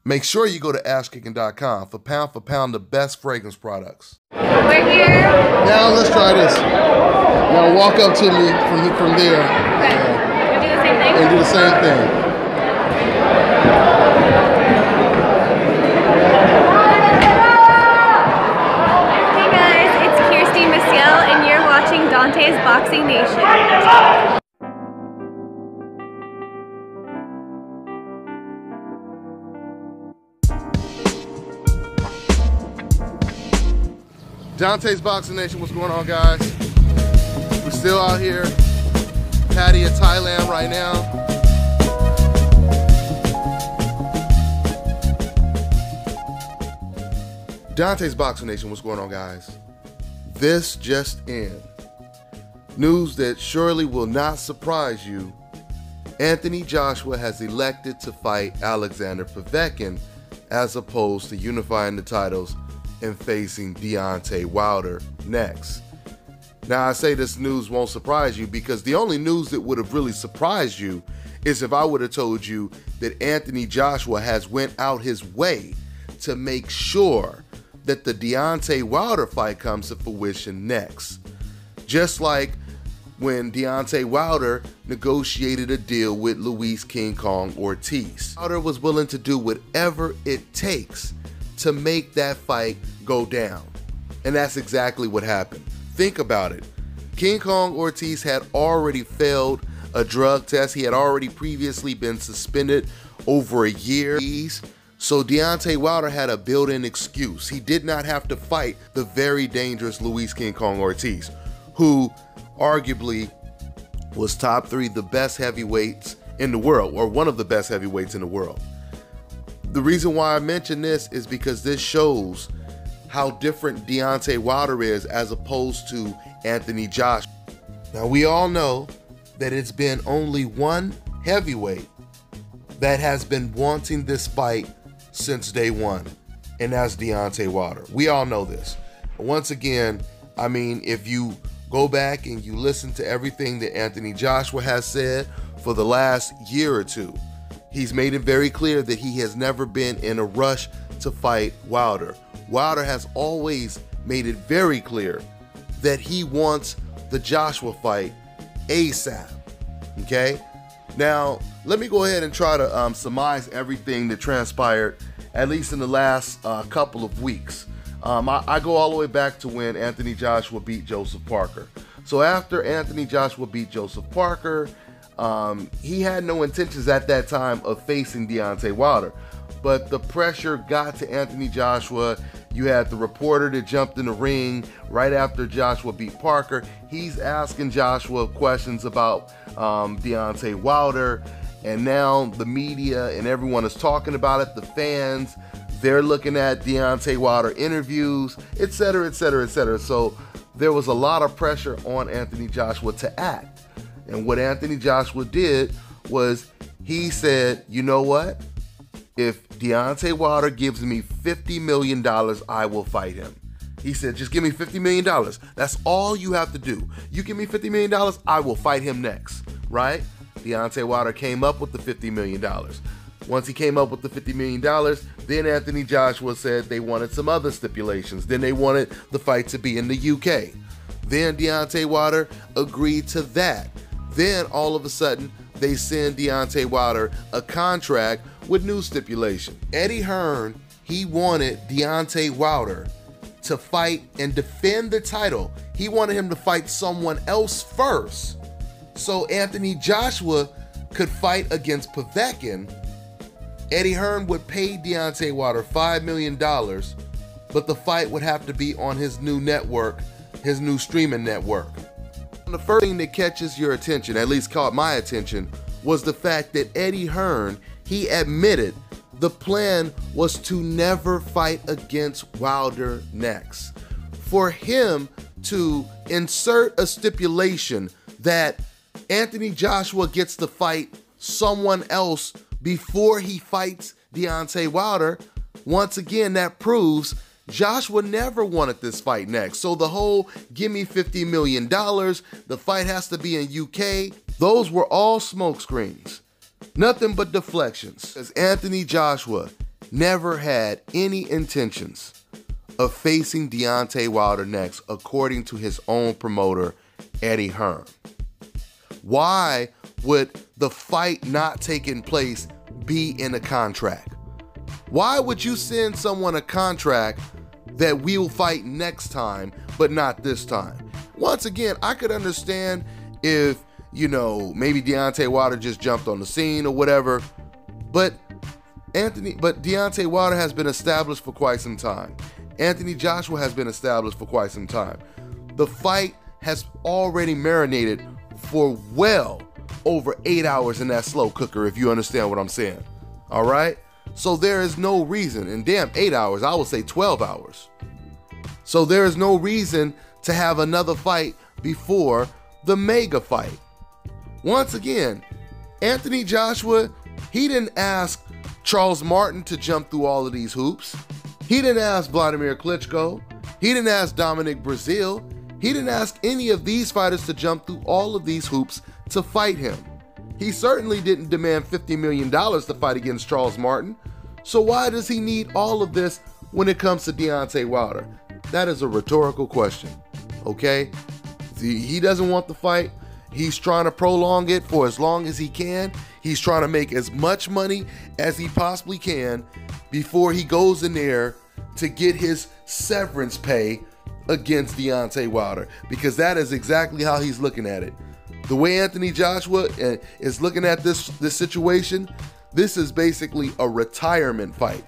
Make sure you go to ashkicking.com for pound the best fragrance products. We're here. Now let's try this. Now walk up to me from there. Okay. Do the same thing? And do the same thing. Hey guys, it's Kirsty Maciel and you're watching Dante's Boxing Nation. Dante's Boxing Nation, what's going on, guys? We're still out here, Pattaya, Thailand right now. Dante's Boxing Nation, what's going on, guys? This just in. News that surely will not surprise you. Anthony Joshua has elected to fight Alexander Povetkin as opposed to unifying the titles and facing Deontay Wilder next. Now, I say this news won't surprise you because the only news that would have really surprised you is if I would have told you that Anthony Joshua has went out his way to make sure that the Deontay Wilder fight comes to fruition next. Just like when Deontay Wilder negotiated a deal with Luis King Kong Ortiz. Wilder was willing to do whatever it takes to make that fight go down. And that's exactly what happened. Think about it. King Kong Ortiz had already failed a drug test. He had already previously been suspended over a year. So Deontay Wilder had a built-in excuse. He did not have to fight the very dangerous Luis King Kong Ortiz, who arguably was top 3 the best heavyweights in the world, or one of the best heavyweights in the world. The reason why I mention this is because this shows how different Deontay Wilder is as opposed to Anthony Joshua. Now, we all know that it's been only one heavyweight that has been wanting this fight since day one, and that's Deontay Wilder. We all know this. Once again, I mean, if you go back and you listen to everything that Anthony Joshua has said for the last year or two, he's made it very clear that he has never been in a rush to fight Wilder. Wilder has always made it very clear that he wants the Joshua fight ASAP, okay? Now, let me go ahead and try to surmise everything that transpired, at least in the last couple of weeks. I go all the way back to when Anthony Joshua beat Joseph Parker. So after Anthony Joshua beat Joseph Parker, he had no intentions at that time of facing Deontay Wilder. But the pressure got to Anthony Joshua. You had the reporter that jumped in the ring right after Joshua beat Parker. He's asking Joshua questions about Deontay Wilder. And now the media and everyone is talking about it. The fans, they're looking at Deontay Wilder interviews, etc., etc., etc. So there was a lot of pressure on Anthony Joshua to act. And what Anthony Joshua did was he said, you know what? If Deontay Wilder gives me $50 million, I will fight him. He said, just give me $50 million. That's all you have to do. You give me $50 million, I will fight him next, right? Deontay Wilder came up with the $50 million. Once he came up with the $50 million, then Anthony Joshua said they wanted some other stipulations. Then they wanted the fight to be in the UK. Then Deontay Wilder agreed to that. Then all of a sudden, they send Deontay Wilder a contract with new stipulation. Eddie Hearn, he wanted Deontay Wilder to fight and defend the title. He wanted him to fight someone else first, so Anthony Joshua could fight against Povetkin. Eddie Hearn would pay Deontay Wilder $5 million, but the fight would have to be on his new network, his new streaming network. The first thing that catches your attention, at least caught my attention, was the fact that Eddie Hearn, he admitted the plan was to never fight against Wilder next. For him to insert a stipulation that Anthony Joshua gets to fight someone else before he fights Deontay Wilder, once again, that proves Joshua never wanted this fight next. So the whole give me $50 million, the fight has to be in UK, those were all smokescreens. Nothing but deflections. As Anthony Joshua, never had any intentions of facing Deontay Wilder next, according to his own promoter, Eddie Hearn. Why would the fight not taking place be in a contract? Why would you send someone a contract that we'll fight next time, but not this time? Once again, I could understand if, maybe Deontay Wilder just jumped on the scene or whatever, but Deontay Wilder has been established for quite some time. Anthony Joshua has been established for quite some time. The fight has already marinated for well over 8 hours in that slow cooker, if you understand what I'm saying. All right? So there is no reason, and damn, 8 hours, I would say 12 hours. So there is no reason to have another fight before the mega fight. Once again, Anthony Joshua, he didn't ask Charles Martin to jump through all of these hoops. He didn't ask Vladimir Klitschko. He didn't ask Dominic Breazeale. He didn't ask any of these fighters to jump through all of these hoops to fight him. He certainly didn't demand $50 million to fight against Charles Martin. So why does he need all of this when it comes to Deontay Wilder? That is a rhetorical question, okay? He doesn't want the fight. He's trying to prolong it for as long as he can. He's trying to make as much money as he possibly can before he goes in there to get his severance pay against Deontay Wilder, because that is exactly how he's looking at it. The way Anthony Joshua is looking at this situation, this is basically a retirement fight.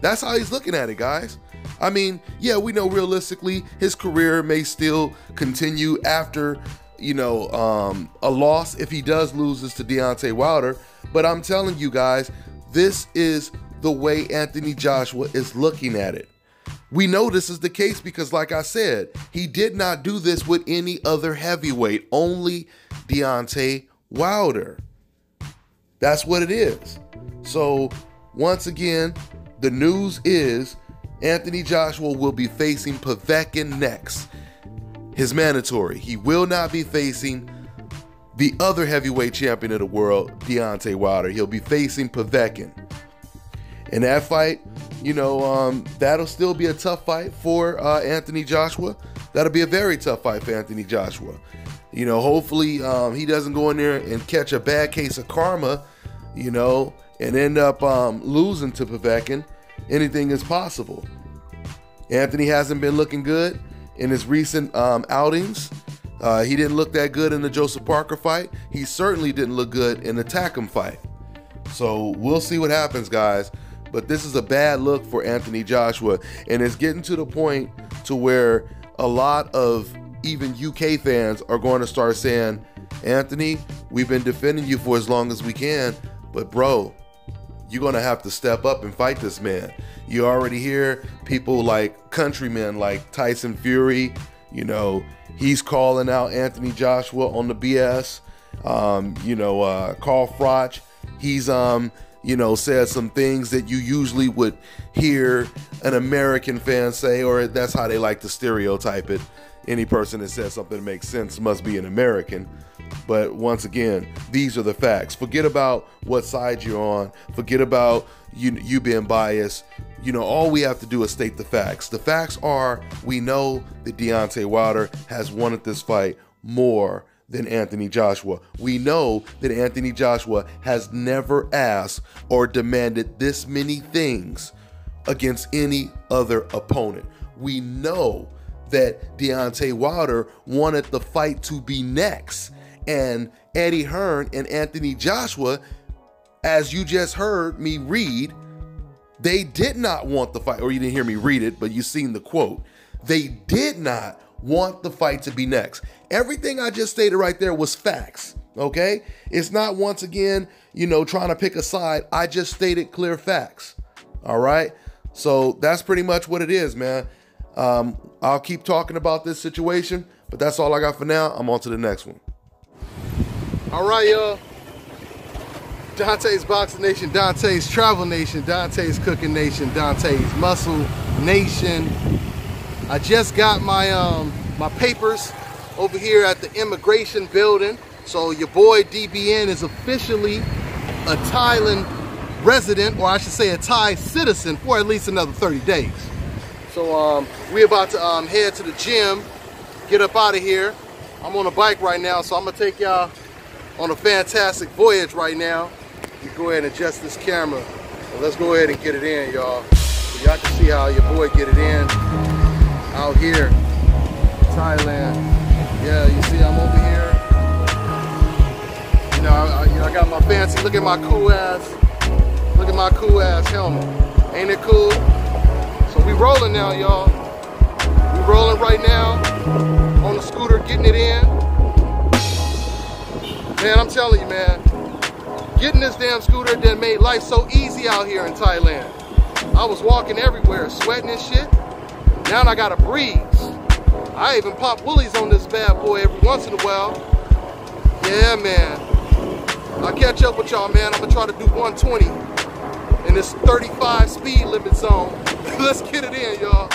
That's how he's looking at it, guys. I mean, yeah, we know realistically his career may still continue after, a loss, if he does lose this to Deontay Wilder. But I'm telling you guys, this is the way Anthony Joshua is looking at it. We know this is the case because, like I said, he did not do this with any other heavyweight, only Deontay Wilder. That's what it is. So, once again, the news is Anthony Joshua will be facing Povetkin next. His mandatory. He will not be facing the other heavyweight champion of the world, Deontay Wilder. He'll be facing Povetkin. In that fight, that'll still be a tough fight for Anthony Joshua. That'll be a very tough fight for Anthony Joshua. Hopefully he doesn't go in there and catch a bad case of karma, and end up losing to Povetkin. Anything is possible. Anthony hasn't been looking good in his recent outings. He didn't look that good in the Joseph Parker fight. He certainly didn't look good in the Takam fight. So we'll see what happens, guys. But this is a bad look for Anthony Joshua, and it's getting to the point to where a lot of even UK fans are going to start saying, Anthony, we've been defending you for as long as we can, but bro, you're going to have to step up and fight this man. You already hear people like countrymen like Tyson Fury, he's calling out Anthony Joshua on the BS. Carl Froch, he's said some things that you usually would hear an American fan say, or that's how they like to stereotype it. Any person that says something that makes sense must be an American. But once again, these are the facts. Forget about what side you're on. Forget about you being biased. All we have to do is state the facts. The facts are, we know that Deontay Wilder has wanted this fight more than Anthony Joshua. We know that Anthony Joshua has never asked or demanded this many things against any other opponent. We know that Deontay Wilder wanted the fight to be next. And Eddie Hearn and Anthony Joshua, as you just heard me read, they did not want the fight, or you didn't hear me read it, but you seen the quote. They did not want the fight to be next. Everything I just stated right there was facts, okay? It's not, once again, trying to pick a side. I just stated clear facts, all right? So that's pretty much what it is, man. I'll keep talking about this situation, but that's all I got for now. I'm on to the next one. All right, y'all. Dante's Boxing Nation, Dante's Travel Nation, Dante's Cooking Nation, Dante's Muscle Nation. I just got my my papers over here at the immigration building. So your boy DBN is officially a Thailand resident, or I should say a Thai citizen, for at least another 30 days. So we're about to head to the gym, get up out of here. I'm on a bike right now, so I'm gonna take y'all on a fantastic voyage right now. You go ahead and adjust this camera. And let's go ahead and get it in, y'all. So y'all can see how your boy get it in out here, Thailand. Yeah, you see I'm over here. You know, I got my fancy, look at my cool ass helmet. Ain't it cool? So we rolling now, y'all. We rolling right now on the scooter, getting it in. Man, I'm telling you, man, getting this damn scooter that made life so easy out here in Thailand. I was walking everywhere, sweating and shit. Now I got a breeze. I even pop woolies on this bad boy every once in a while. Yeah, man. I'll catch up with y'all, man. I'm gonna try to do 120 in this 35 speed limit zone. Let's get it in, y'all.